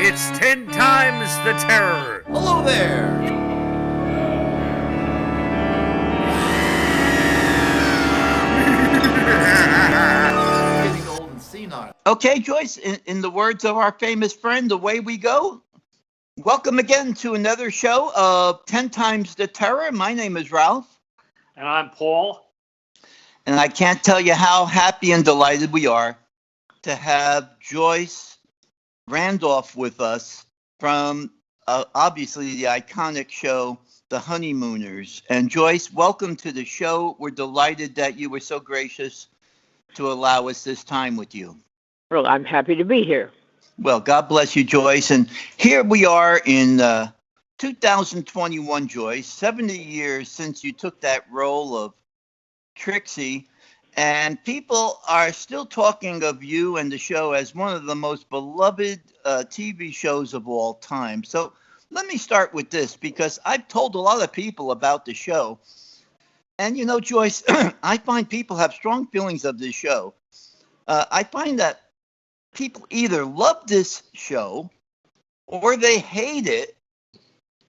It's 10 times the terror. Hello there. Getting old and senile. Okay, Joyce, in the words of our famous friend, away we go. Welcome again to another show of 10 times the terror. My name is Ralph. And I'm Paul. And I can't tell you how happy and delighted we are to have Joyce Randolph with us from obviously the iconic show, The Honeymooners. And Joyce, welcome to the show. We're delighted that you were so gracious to allow us this time with you. Well, I'm happy to be here. Well, God bless you, Joyce. And here we are in 2021, Joyce, 70 years since you took that role of Trixie. And people are still talking of you and the show as one of the most beloved TV shows of all time. So let me start with this, because I've told a lot of people about the show. And, you know, Joyce, I find people have strong feelings of this show. I find that people either love this show or they hate it,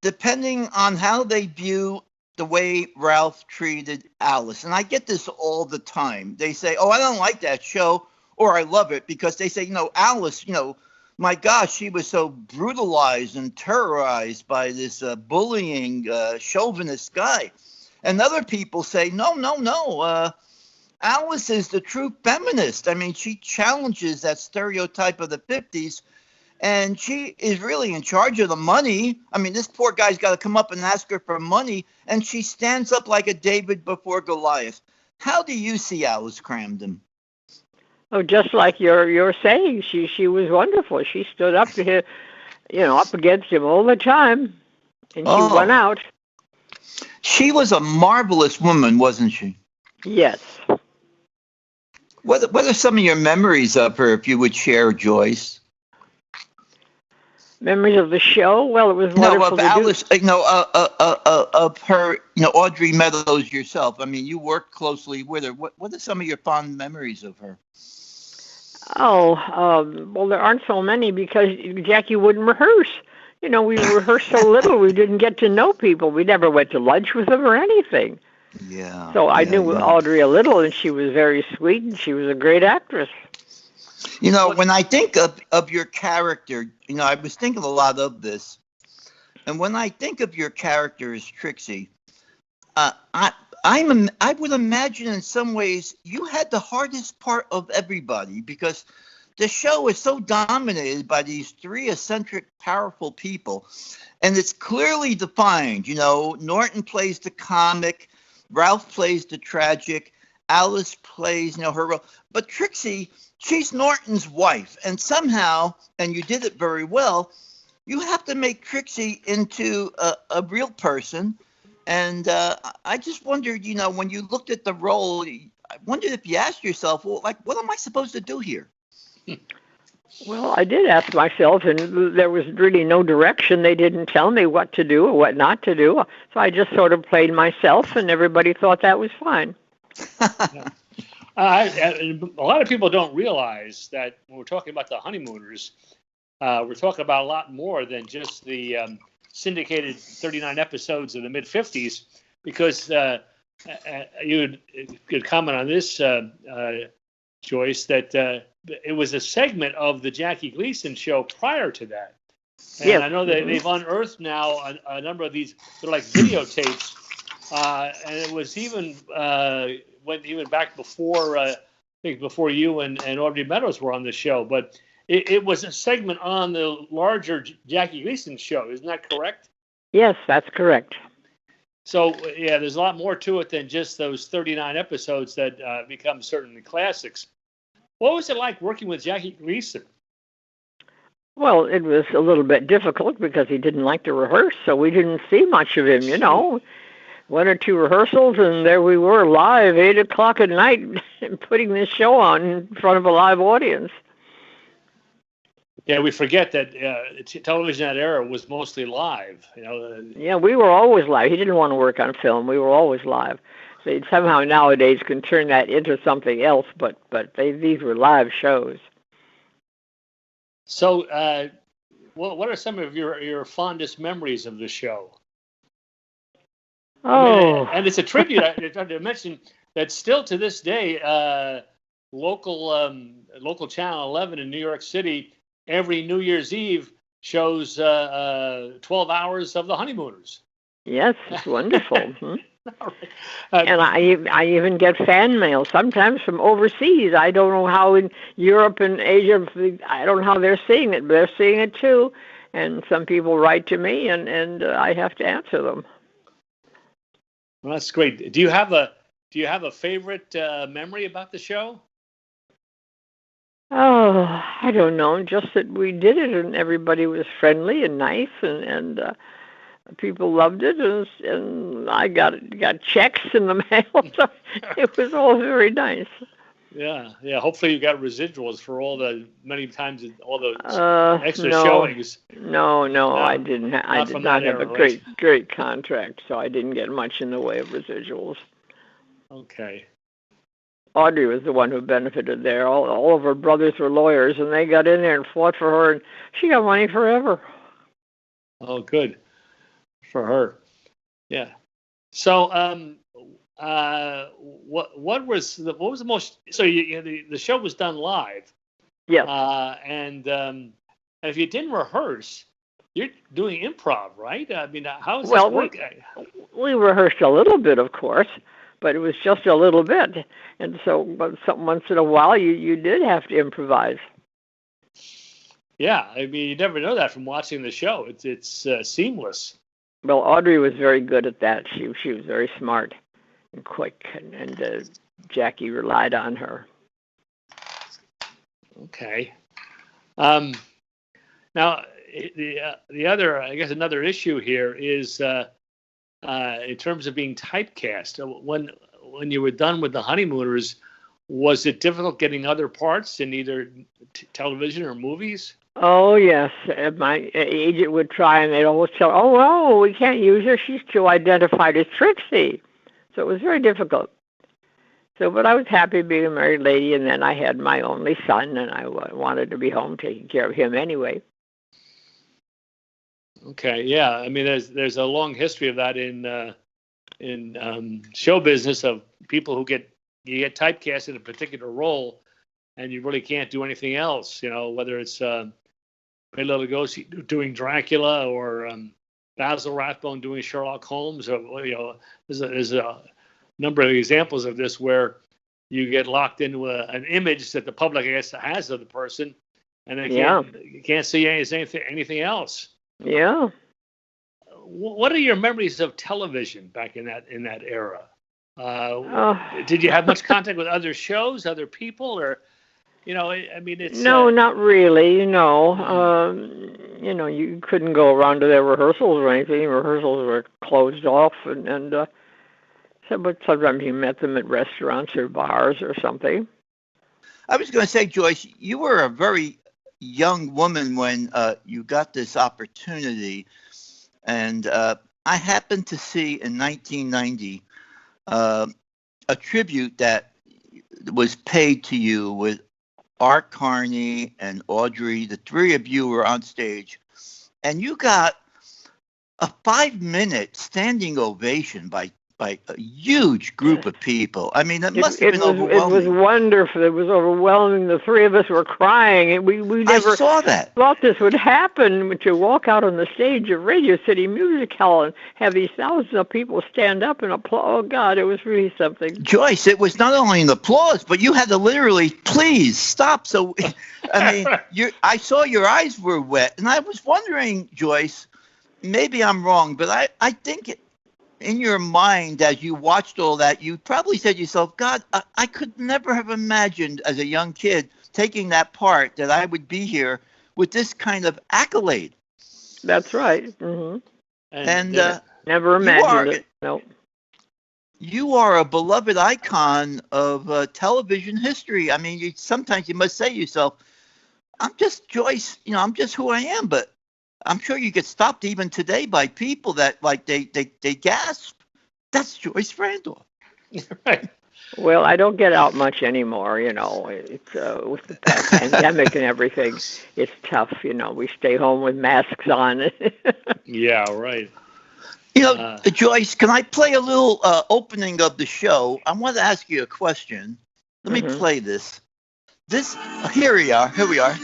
depending on how they view the way Ralph treated Alice. And I get this all the time. They say, oh, I don't like that show, or I love it, because they say, you know, Alice, you know, my gosh, she was so brutalized and terrorized by this bullying chauvinist guy. And other people say, no. Alice is the true feminist. I mean, she challenges that stereotype of the 50s, and she is really in charge of the money. I mean, this poor guy's got to come up and ask her for money, and she stands up like a David before Goliath. How do you see Alice Cramden? Oh, just like you're saying, she was wonderful. She stood up to him, up against him all the time, and she won out. She was a marvelous woman, wasn't she? Yes. What are some of your memories of her, if you would share, Joyce? Memories of the show? Well, it was wonderful of Alice, of her, Audrey Meadows yourself. I mean, you worked closely with her. What are some of your fond memories of her? Well, there aren't so many, because Jackie wouldn't rehearse. We rehearsed so little, we didn't get to know people. We never went to lunch with them or anything. Yeah. So I knew Audrey a little, and she was very sweet, and she was a great actress. When I think of your character, I was thinking a lot of this. And when I think of your character as Trixie, I would imagine in some ways you had the hardest part of everybody, because the show is so dominated by these three eccentric, powerful people. And it's clearly defined. Norton plays the comic, Ralph plays the tragic, Alice plays, her role. But Trixie, she's Norton's wife. And somehow, and you did it very well, you have to make Trixie into a real person. And I just wondered, when you looked at the role, I wondered if you asked yourself, well, what am I supposed to do here? Well, I did ask myself, and there was really no direction. They didn't tell me what to do or what not to do. So I just sort of played myself, and everybody thought that was fine. A lot of people don't realize that when we're talking about the Honeymooners, we're talking about a lot more than just the syndicated 39 episodes of the mid-50s, because you could comment on this, Joyce, that it was a segment of the Jackie Gleason show prior to that. And yes. I know that they've unearthed now a number of these, they're like videotapes, and it was even went even back before, I think before you and Audrey Meadows were on the show, but it was a segment on the larger Jackie Gleason show. Isn't that correct? Yes, that's correct. So, yeah, there's a lot more to it than just those 39 episodes that become certainly classics. What was it like working with Jackie Gleason? Well, it was a little bit difficult because he didn't like to rehearse, so we didn't see much of him, 1 or 2 rehearsals, and there we were live, 8 o'clock at night, putting this show on in front of a live audience. Yeah, we forget that television in that era was mostly live. Yeah, we were always live. He didn't want to work on film. We were always live. They somehow nowadays can turn that into something else, but these were live shows. So what are some of your fondest memories of the show? Oh, And it's a tribute. I tried to mention that still to this day, local Channel 11 in New York City every New Year's Eve shows 12 hours of the Honeymooners. yes, it's wonderful. And I even get fan mail sometimes from overseas. I don't know how in Europe and Asia, I don't know how they're seeing it, but they're seeing it too. And some people write to me, and I have to answer them. Well, that's great. Do you have a favorite memory about the show? Oh, I don't know. Just that we did it, and everybody was friendly and nice, and people loved it, and I got checks in the mail. So it was all very nice. Yeah. Hopefully you got residuals for all the many times all the extra showings. No, I didn't. I did not have a right? great contract, so I didn't get much in the way of residuals. Okay. Audrey was the one who benefited there. All of her brothers were lawyers, and they got in there and fought for her, and she got money forever. Oh, good for her. Yeah. So, what was the most? So the show was done live. Yes. And if you didn't rehearse, you're doing improv, right? I mean, how is this work? We rehearsed a little bit, of course, but it was just a little bit, and so once in a while you did have to improvise. Yeah, I mean, you never know that from watching the show. It's seamless. Well, Audrey was very good at that. She was very smart and quick, and Jackie relied on her. Okay. Now, the other, I guess, another issue here is in terms of being typecast. When you were done with the Honeymooners, was it difficult getting other parts in either television or movies? Oh, yes. My agent would try, and they'd always tell, oh, no, we can't use her. She's too identified as Trixie. So it was very difficult. But I was happy being a married lady, and then I had my only son, and I wanted to be home taking care of him anyway. Okay, yeah. I mean, there's a long history of that in show business of people who get typecast in a particular role, and you really can't do anything else. You know, whether it's Bela Lugosi doing Dracula or Basil Rathbone doing Sherlock Holmes, or there's a number of examples of this where you get locked into an image that the public, I guess, has of the person, and they can't see anything else. Yeah. What are your memories of television back in that era? Did you have much contact with other shows, other people, or I mean, it's no, not really. You couldn't go around to their rehearsals or anything. Rehearsals were closed off, but sometimes you met them at restaurants or bars or something. I was going to say, Joyce, you were a very young woman when you got this opportunity, and I happened to see in 1990 a tribute that was paid to you with Art Carney and Audrey. The three of you were on stage, and you got a 5-minute standing ovation by a huge group of people. I mean, it must have been overwhelming. It was wonderful. It was overwhelming. The three of us were crying. We never saw that. Thought this would happen, to walk out on the stage of Radio City Music Hall and have these thousands of people stand up and applaud. Oh, God, it was really something. Joyce, it was not only an applause, but you had to literally, please stop. So, I mean, I saw your eyes were wet. And I was wondering, Joyce, maybe I'm wrong, but I think in your mind, as you watched all that, you probably said to yourself, God, I could never have imagined as a young kid taking that part that I would be here with this kind of accolade. That's right. Mm-hmm. And never imagined it. Nope. You are a beloved icon of television history. I mean, sometimes you must say to yourself, I'm just Joyce, I'm just who I am, but I'm sure you get stopped even today by people that they gasp. That's Joyce Randolph. Right. Well, I don't get out much anymore, you know. It's with the pandemic and everything, it's tough, you know. We stay home with masks on. Yeah, right. You know, Joyce, can I play a little opening of the show? I want to ask you a question. Let me play this. Here we are. Here we are.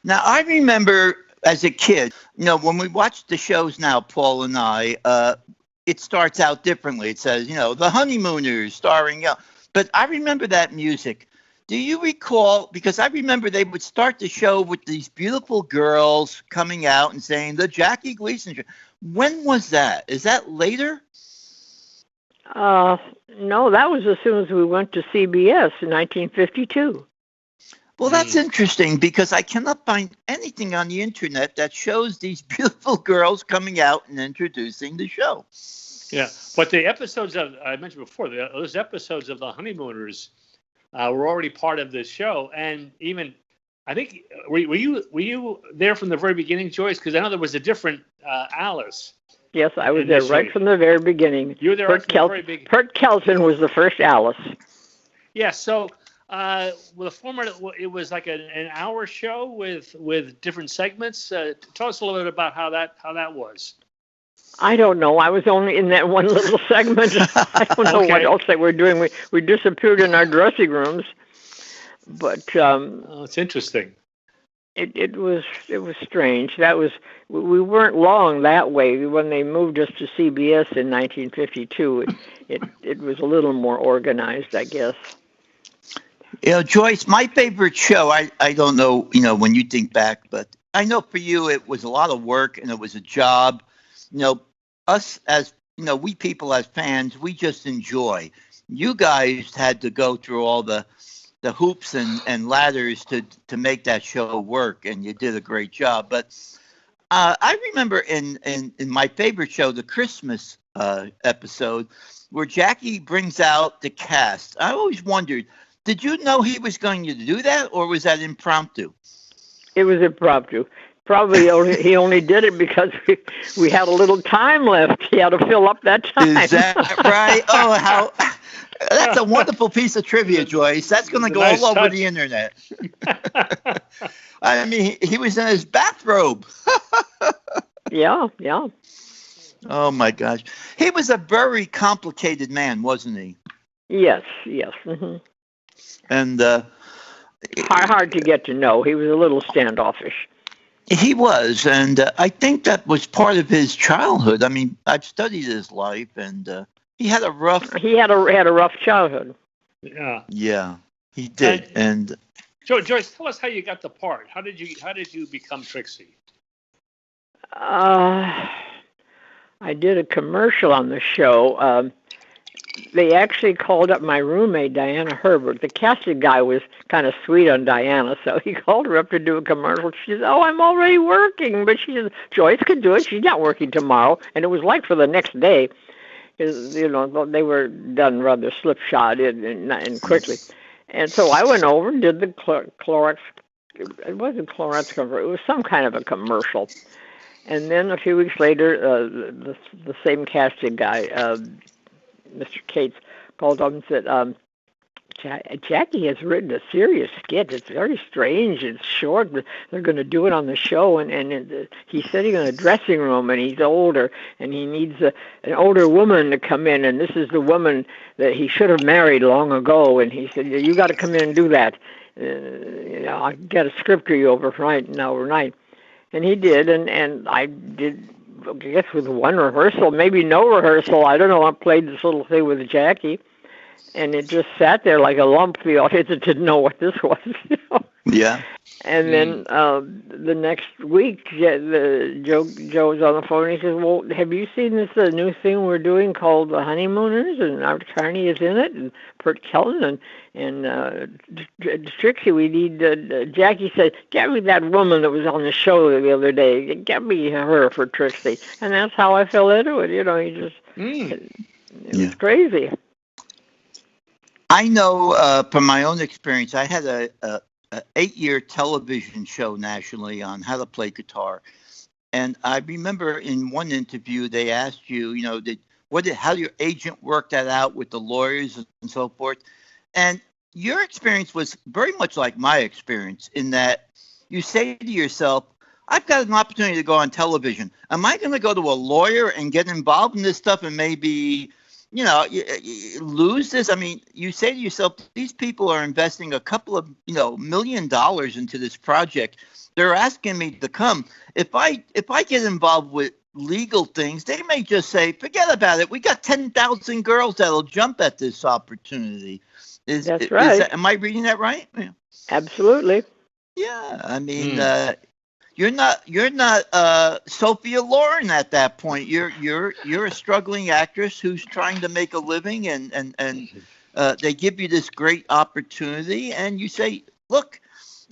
Now, I remember as a kid, you know, when we watch the shows now, Paul and I, it starts out differently. It says, you know, The Honeymooners starring, but I remember that music. Do you recall, because I remember they would start the show with these beautiful girls coming out and saying, the Jackie Gleason show. When was that? Is that later? No, that was as soon as we went to CBS in 1952. Well, that's interesting because I cannot find anything on the internet that shows these beautiful girls coming out and introducing the show. Yeah, but the episodes I mentioned before, those episodes of The Honeymooners were already part of this show, and even I think were you there from the very beginning, Joyce? Because I know there was a different Alice. Yes, I was there right from the very beginning. You were there from the very beginning. Bert Kelton was the first Alice. Yeah, so the format, it was like an hour show with different segments. Tell us a little bit about how that was. I don't know. I was only in that one little segment. I don't know what else they were doing. We disappeared in our dressing rooms, but it's interesting. It was strange. We weren't long that way. When they moved us to CBS in 1952, it was a little more organized, I guess. You know, Joyce, my favorite show, I don't know, you know, when you think back, but I know for you it was a lot of work and it was a job. You know, us as, you know, we people as fans, we just enjoy. You guys had to go through all the hoops and ladders to make that show work, and you did a great job. But I remember in my favorite show, the Christmas episode, where Jackie brings out the cast. I always wondered, did you know he was going to do that, or was that impromptu? It was impromptu. Probably he only did it because we had a little time left. He had to fill up that time. Is that right? Oh, that's a wonderful piece of trivia, Joyce. That's going to go all over the internet. I mean, he was in his bathrobe. Yeah. Oh, my gosh. He was a very complicated man, wasn't he? Yes. Mm-hmm. And hard to get to know. He was a little standoffish. He was, and I think that was part of his childhood. I mean, I've studied his life, and he had a rough. He had a rough childhood. Yeah, he did. And Joyce, tell us how you got the part. How did you become Trixie? I did a commercial on the show. They actually called up my roommate, Diana Herbert. The casting guy was kind of sweet on Diana, so he called her up to do a commercial. She says, "Oh, I'm already working." But she says, "Joyce can do it. She's not working tomorrow." And it was like for the next day. You know, they were done rather slipshod and quickly. And so I went over and did the Clorox. It wasn't Clorox commercial. It was some kind of a commercial. And then a few weeks later, the same casting guy, Mr. Cates, called up and said, Jackie has written a serious skit. It's very strange. It's short, but they're going to do it on the show. And he's sitting in a dressing room, and he's older, and he needs an older woman to come in. And this is the woman that he should have married long ago. And he said, "You got to come in and do that. I'll get a script to you overnight." And he did, and I did. I guess with one rehearsal, maybe no rehearsal. I don't know. I played this little thing with Jackie, and it just sat there like a lump. The audience didn't know what this was. You know? Yeah. And then the next week, Joe was on the phone. And he says, "Well, have you seen this new thing we're doing called The Honeymooners? And our Carney is in it, and Bert Kelton and Trixie. We need." Jackie said, "Get me that woman that was on the show the other day. Get me her for Trixie." And that's how I fell into it. You know, he just it was crazy. I know from my own experience, I had a 8-year television show nationally on how to play guitar. And I remember in one interview they asked you, how your agent worked that out with the lawyers and so forth. And your experience was very much like my experience in that you say to yourself, I've got an opportunity to go on television. Am I going to go to a lawyer and get involved in this stuff and maybe, lose this? I mean, you say to yourself, these people are investing a couple of, $1 million into this project. They're asking me to come. If I get involved with legal things, they may just say, forget about it. We got 10,000 girls that'll jump at this opportunity. That's right. Am I reading that right? Yeah. Absolutely. Yeah, I mean, you're not Sophia Loren at that point. You're a struggling actress who's trying to make a living, and they give you this great opportunity, and you say, look,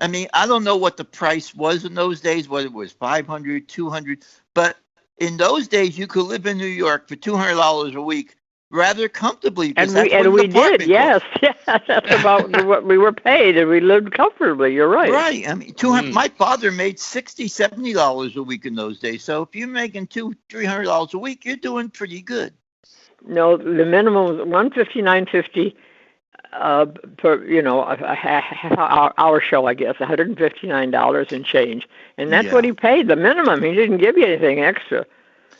I mean, I don't know what the price was in those days, whether it was $500, $200, but in those days you could live in New York for $200 a week rather comfortably. And we did, yes. Yeah, that's about what we were paid, and we lived comfortably. You're right. Right. I mean, my father made $60, $70 a week in those days. So if you're making $200-$300 a week, you're doing pretty good. No, the minimum was $159.50 per our show, I guess, $159 and change, and that's what he paid, the minimum. He didn't give you anything extra.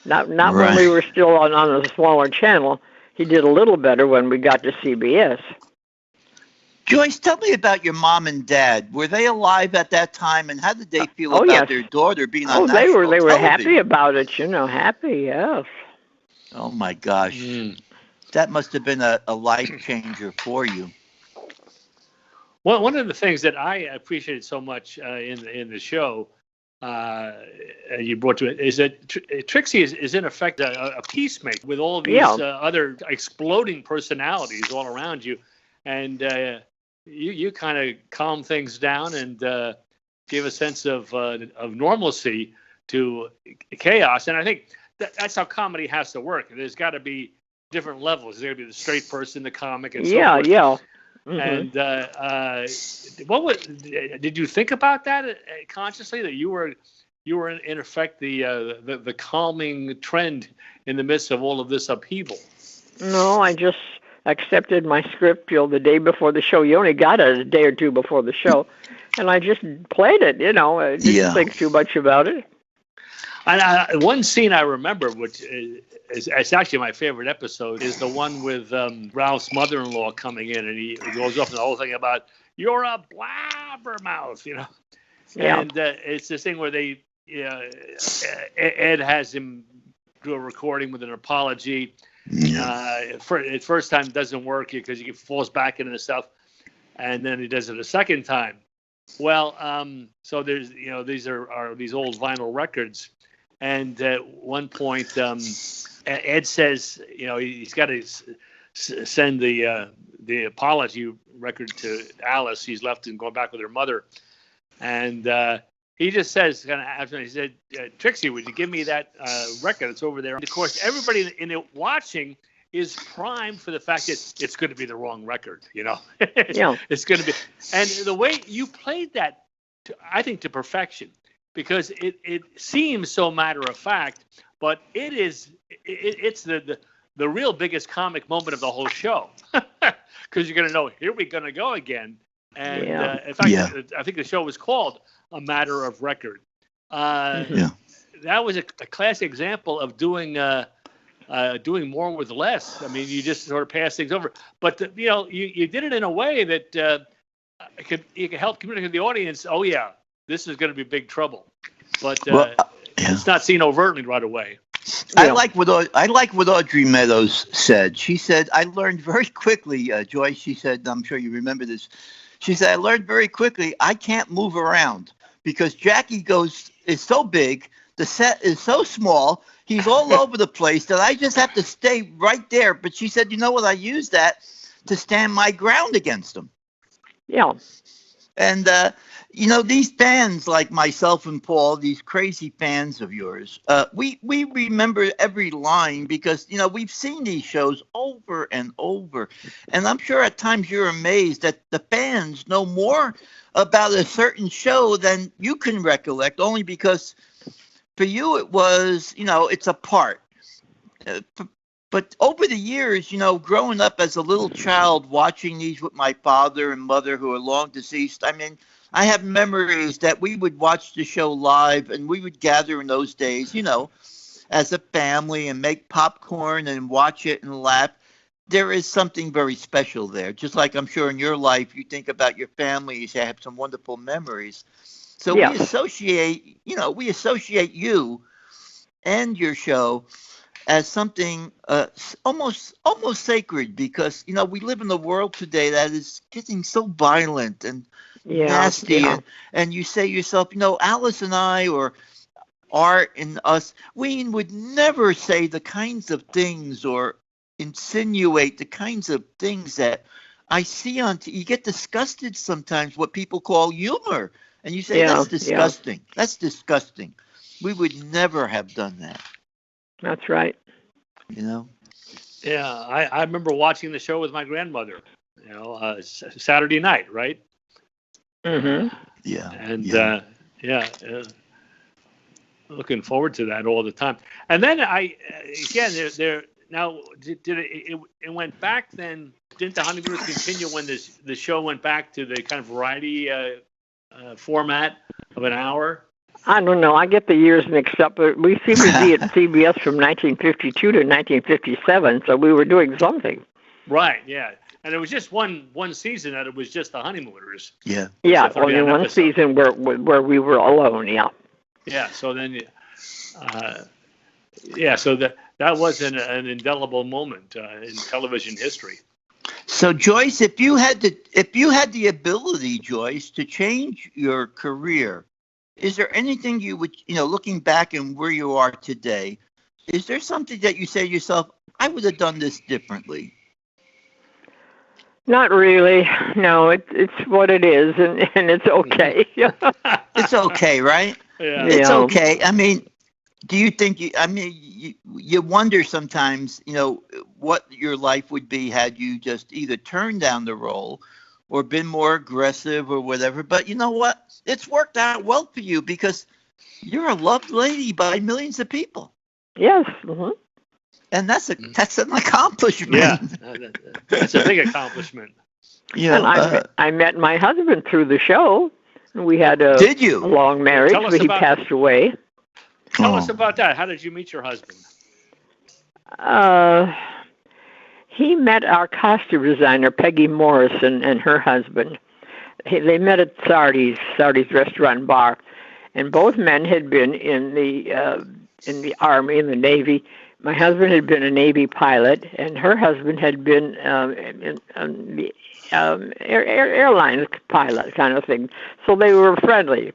Not right. When we were still on a smaller channel. He did a little better when we got to CBS. Joyce, tell me about your mom and dad. Were they alive at that time, and how did they feel about their daughter being on national television? They were happy about it, happy, yes. Oh, my gosh. That must have been a life changer for you. Well, one of the things that I appreciated so much in the show you brought to it is that Trixie is in effect a peacemaker with all of these other exploding personalities all around you, and you kind of calm things down and give a sense of normalcy to chaos. And I think that's how comedy has to work. There's got to be different levels. There's got to be the straight person, the comic, and so forth. Mm-hmm. And did you think about that consciously, that you were in effect the calming trend in the midst of all of this upheaval? No, I just accepted my script the day before the show. You only got it a day or two before the show, and I just played it. I didn't think too much about it. And one scene I remember, which is actually my favorite episode, is the one with Ralph's mother-in-law coming in, and he goes off on the whole thing about, you're a blabbermouth, Yeah. And it's this thing where Ed has him do a recording with an apology. At first time it doesn't work because he falls back into the stuff, and then he does it a second time. Well, so there's these are these old vinyl records. And at one point, Ed says, he's got to send the apology record to Alice. She's left and going back with her mother. And he just says, he said, Trixie, would you give me that record? It's over there. And of course, everybody in it watching is primed for the fact that it's going to be the wrong record. It's going to be. And the way you played that, I think, to perfection. Because it seems so matter of fact, but it's the real biggest comic moment of the whole show. Because you're going to know, here we're going to go again. And in fact, I think the show was called A Matter of Record. That was a classic example of doing more with less. I mean, you just sort of pass things over. But you did it in a way that you could help communicate with the audience. Oh yeah. This is going to be big trouble, but it's not seen overtly right away. I like what Audrey Meadows said. She said, "I learned very quickly." Joyce, she said, "I'm sure you remember this." She said, "I learned very quickly. I can't move around because Jackie is so big. The set is so small. He's all over the place that I just have to stay right there." But she said, "You know what? I use that to stand my ground against him." Yeah. And these fans like myself and Paul, these crazy fans of yours, we remember every line because, we've seen these shows over and over. And I'm sure at times you're amazed that the fans know more about a certain show than you can recollect, only because for you, it was, it's a part. But over the years, growing up as a little child, watching these with my father and mother who are long deceased, I mean, I have memories that we would watch the show live, and we would gather in those days, as a family and make popcorn and watch it and laugh. There is something very special there. Just like I'm sure in your life, you think about your family, you have some wonderful memories. So Yeah. we associate you and your show as something almost sacred, because we live in a world today that is getting so violent and nasty, Yeah. and you say yourself, Alice and I, or Art and us, we would never say the kinds of things or insinuate the kinds of things that I see on you get disgusted sometimes, what people call humor, and you say, Yeah, that's disgusting. That's disgusting. We would never have done that. That's right. Yeah, I remember watching the show with my grandmother, Saturday night, right? Mm-hmm. Yeah. And looking forward to that all the time. And then there now did it went back then? Didn't the Honeymooners continue when the show went back to the kind of variety format of an hour? I don't know. I get the years mixed up, but we seem to be at CBS from 1952 to 1957, so we were doing something. Right. Yeah. And it was just one season that it was just the Honeymooners. Yeah. Yeah, So only 39 one episodes. season where we were alone. Yeah. Yeah. So then, so that was an indelible moment in television history. So Joyce, if you had the ability, Joyce, to change your career, is there anything you would, looking back and where you are today, is there something that you say to yourself, I would have done this differently? Not really. No, it's what it is, and it's okay. It's okay, right? Yeah. It's Yeah. okay. I mean, do you think you wonder sometimes, what your life would be had you just either turned down the role or been more aggressive or whatever. But you know what? It's worked out well for you because you're a loved lady by millions of people. Yes. Mm-hmm. And that's an accomplishment. Yeah. That's a big accomplishment. And I met my husband through the show. We had a Did you? long marriage, Tell us but he about- passed away. Tell us about that. How did you meet your husband? He met our costume designer, Peggy Morrison, and her husband. They met at Sardi's Restaurant and Bar, and both men had been in the Army, in the Navy. My husband had been a Navy pilot, and her husband had been in the airline pilot kind of thing. So they were friendly.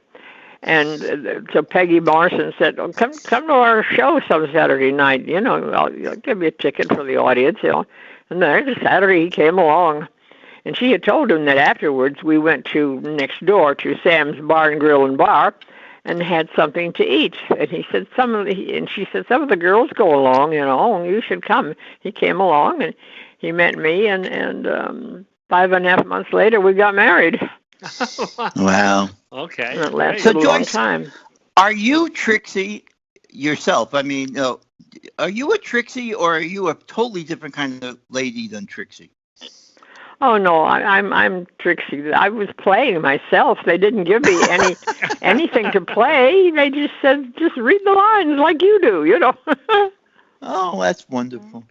And so Peggy Morrison said, oh, come to our show some Saturday night. I'll give you a ticket for the audience, And then Saturday he came along. And she had told him that afterwards we went to next door to Sam's Bar and Grill and Bar and had something to eat. And he said, she said, some of the girls go along, you should come. He came along and he met me, and 5.5 months later we got married. Wow. Okay. And it lasted So a long Joyce, time. Are you Trixie yourself? I mean, are you a Trixie or are you a totally different kind of lady than Trixie? Oh no, I'm Trixie. I was playing myself. They didn't give me anything to play. They just said, just read the lines like you do, Oh, that's wonderful.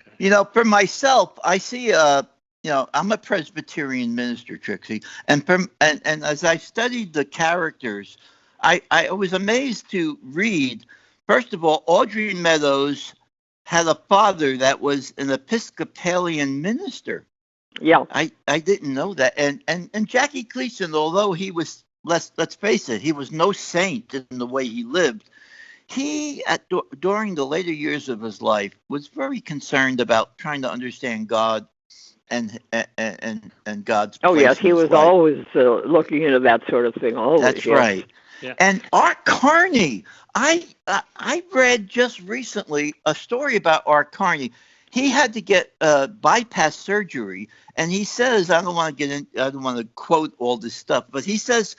For myself, I see I'm a Presbyterian minister, Trixie, and as I studied the characters, I was amazed to read. First of all, Audrey Meadows had a father that was an Episcopalian minister. Yeah. I didn't know that. And Jackie Gleason, although he was, let's face it, he was no saint in the way he lived, he, during the later years of his life, was very concerned about trying to understand God and God's Oh place yes, in he his was life. always looking into that sort of thing. Always. That's yes. right. Yeah. And Art Carney, I read just recently a story about Art Carney. He had to get bypass surgery, and he says, I don't want to quote all this stuff, but he says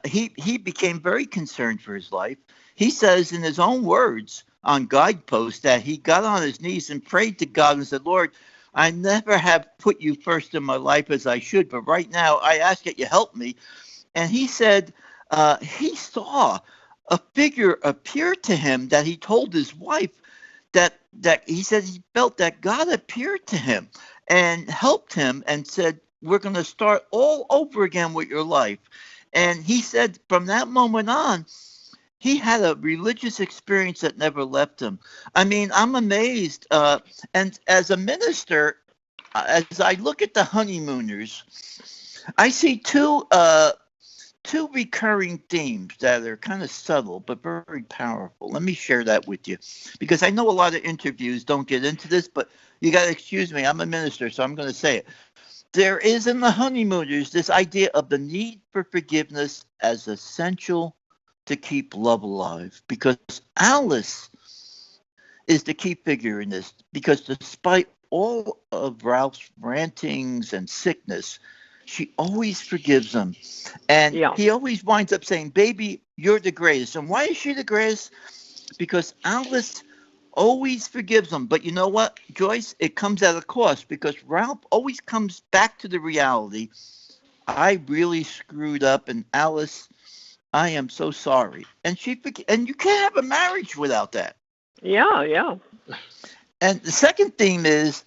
he became very concerned for his life. He says in his own words on Guidepost that he got on his knees and prayed to God and said, Lord, I never have put you first in my life as I should, but right now I ask that you help me. And he said he saw a figure appear to him that he told his wife that he said he felt that God appeared to him and helped him and said, we're going to start all over again with your life. And he said from that moment on, he had a religious experience that never left him. I mean, I'm amazed. And as a minister, as I look at the Honeymooners, I see two recurring themes that are kind of subtle but very powerful. Let me share that with you, because I know a lot of interviews don't get into this, but you got to excuse me. I'm a minister, so I'm going to say it. There is in the Honeymooners this idea of the need for forgiveness as essential to keep love alive, because Alice is the key figure in this, because despite all of Ralph's rantings and sickness, she always forgives him. And he always winds up saying, baby, you're the greatest. And why is she the greatest? Because Alice always forgives him. But you know what, Joyce? It comes at a cost, because Ralph always comes back to the reality. I really screwed up, and Alice, I am so sorry. And and you can't have a marriage without that. Yeah. And the second theme is,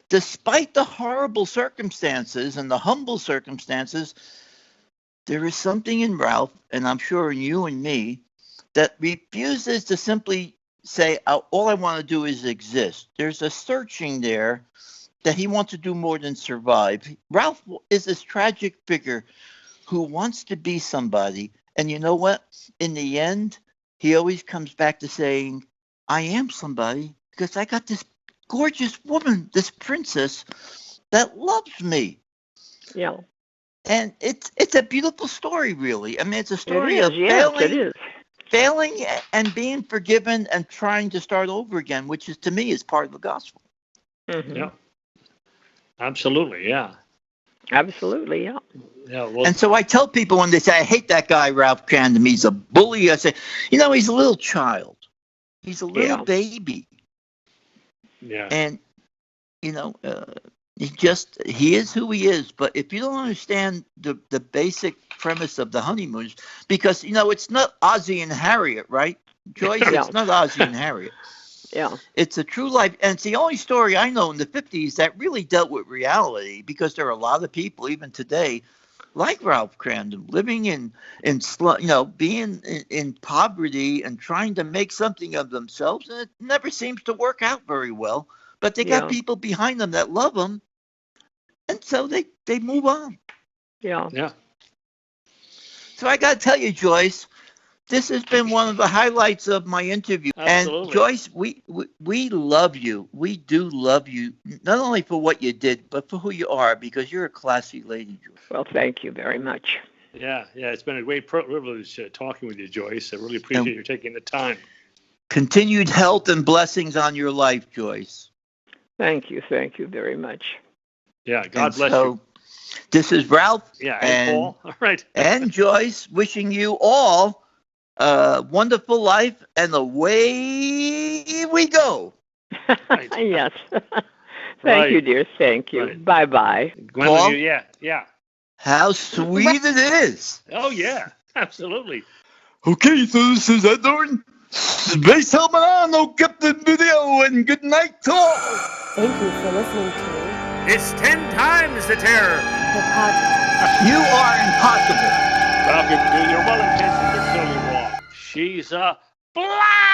despite the horrible circumstances and the humble circumstances, there is something in Ralph, and I'm sure in you and me, that refuses to simply say, all I want to do is exist. There's a searching there that he wants to do more than survive. Ralph is this tragic figure who wants to be somebody. And you know what? In the end, he always comes back to saying, I am somebody because I got this gorgeous woman, this princess that loves me. Yeah. And it's a beautiful story, really. I mean, it's a story of failing and being forgiven and trying to start over again, which is, to me, is part of the gospel. Mm-hmm. Yeah. Absolutely, yeah. Absolutely, yeah. Yeah. Well, and so I tell people when they say, I hate that guy, Ralph Crandom, he's a bully, I say, he's a little child. He's a little baby. Yeah. And, he is who he is. But if you don't understand the basic premise of the Honeymooners, because, it's not Ozzie and Harriet, right? Joyce, it's not Ozzie and Harriet. Yeah. It's a true life. And it's the only story I know in the 50s that really dealt with reality, because there are a lot of people, even today, like Ralph Crandom, living being in poverty and trying to make something of themselves. And it never seems to work out very well. But they got people behind them that love them. And so they move on. Yeah. Yeah. So I got to tell you, Joyce, this has been one of the highlights of my interview. Absolutely. And Joyce, we love you. We do love you, not only for what you did, but for who you are, because you're a classy lady, Joyce. Well, thank you very much. Yeah. It's been a great privilege talking with you, Joyce. I really appreciate you taking the time. Continued health and blessings on your life, Joyce. Thank you very much. Yeah, God bless you. This is Ralph. Yeah, and Paul. All right. And Joyce, wishing you all a wonderful life, and away we go. Right. Yes. Thank you, dear. Thank you. Right. Bye-bye. Paul? Yeah. How sweet it is. Oh, yeah, absolutely. Okay, so this is Norton. Space helmet on, hook up the video, and good night to all. Thank you for listening to It's 10 times the terror. the podcast. You are impossible. Ralph, you're well intentioned, but totally wrong. She's a black.